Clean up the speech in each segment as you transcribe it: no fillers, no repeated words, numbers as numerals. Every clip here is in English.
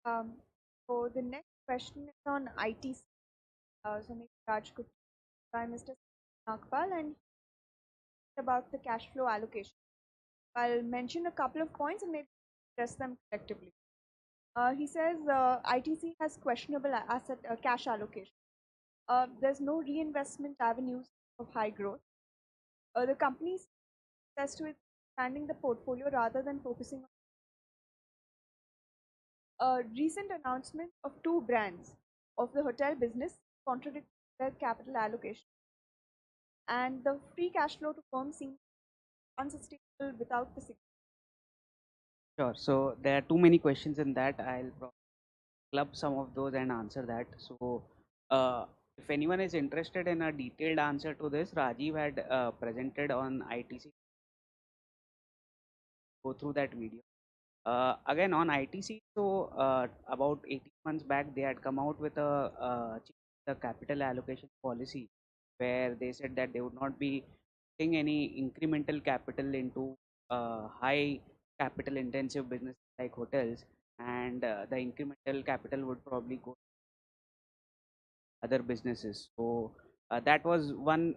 Um, so the next question is on ITC. So maybe Raj could by Mr. Nagpal and about the cash flow allocation. I'll mention a couple of points and maybe address them collectively. He says ITC has questionable asset cash allocation. There's no reinvestment avenues of high growth. The company says to expanding the portfolio rather than focusing on recent announcement of two brands of the hotel business contradict their capital allocation, and the free cash flow to firm seems unsustainable without the Sure. So there are too many questions in that. I'll club some of those and answer that. So, if anyone is interested in a detailed answer to this, Rajiv had presented on ITC. Go through that video. Again on ITC, so about 18 months back, they had come out with the capital allocation policy, where they said that they would not be putting any incremental capital into high capital intensive business like hotels, and the incremental capital would probably go other businesses. So that was one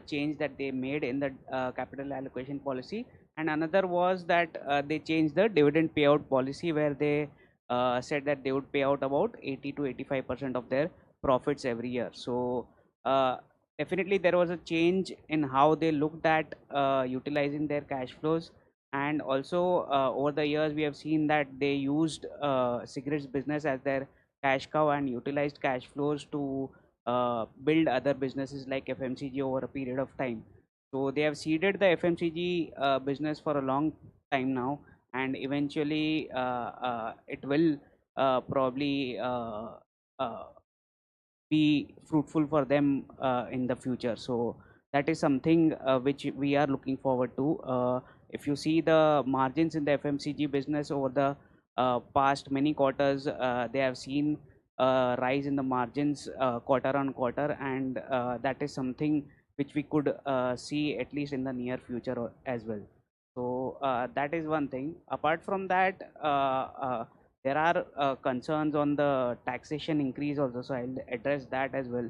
change that they made in the capital allocation policy. And another was that they changed the dividend payout policy, where they said that they would pay out about 80 to 85% of their profits every year. So uh, definitely there was a change in how they looked at utilizing their cash flows. And also over the years we have seen that they used cigarettes business as their cash cow and utilized cash flows to build other businesses like FMCG over a period of time. So they have seeded the FMCG business for a long time now, and eventually it will probably uh, be fruitful for them in the future. So that is something which we are looking forward to. If you see the margins in the FMCG business over the past many quarters, they have seen rise in the margins quarter on quarter, and that is something which we could see at least in the near future as well. So that is one thing. Apart from that, there are concerns on the taxation increase also, so I'll address that as well.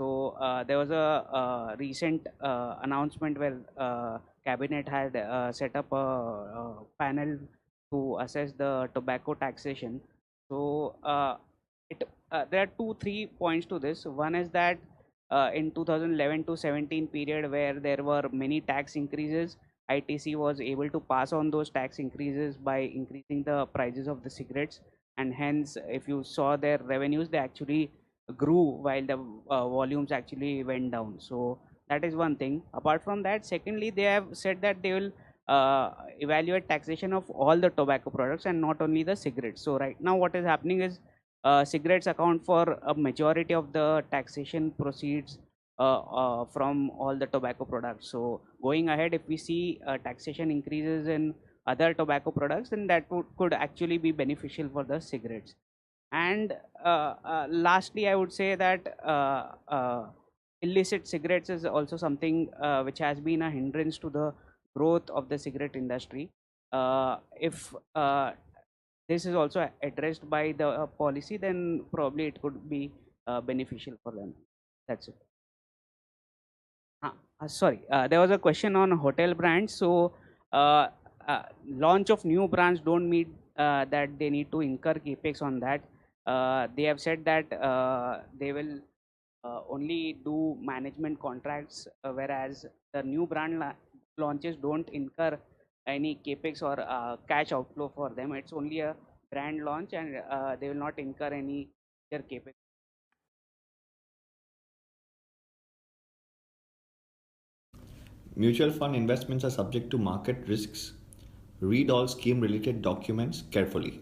So there was a recent announcement where cabinet had set up a panel to assess the tobacco taxation. So there are two three points to this. One is that in 2011 to 17 period, where there were many tax increases, ITC was able to pass on those tax increases by increasing the prices of the cigarettes, and hence, if you saw their revenues, they actually grew while the volumes actually went down. So that is one thing. Apart from that, secondly, they have said that they will evaluate taxation of all the tobacco products and not only the cigarettes. So right now, what is happening is cigarettes account for a majority of the taxation proceeds from all the tobacco products. So going ahead, if we see taxation increases in other tobacco products, then that could actually be beneficial for the cigarettes. And lastly, I would say that illicit cigarettes is also something which has been a hindrance to the growth of the cigarette industry. If this is also addressed by the policy, then probably it could be beneficial for them. That's it. Sorry, there was a question on hotel brands. So, uh, launch of new brands don't mean that they need to incur capex on that. They have said that they will only do management contracts, whereas the new launches don't incur any capex or cash outflow for them. It's only a brand launch, and they will not incur any capex. Mutual fund investments are subject to market risks. Read all scheme related documents carefully.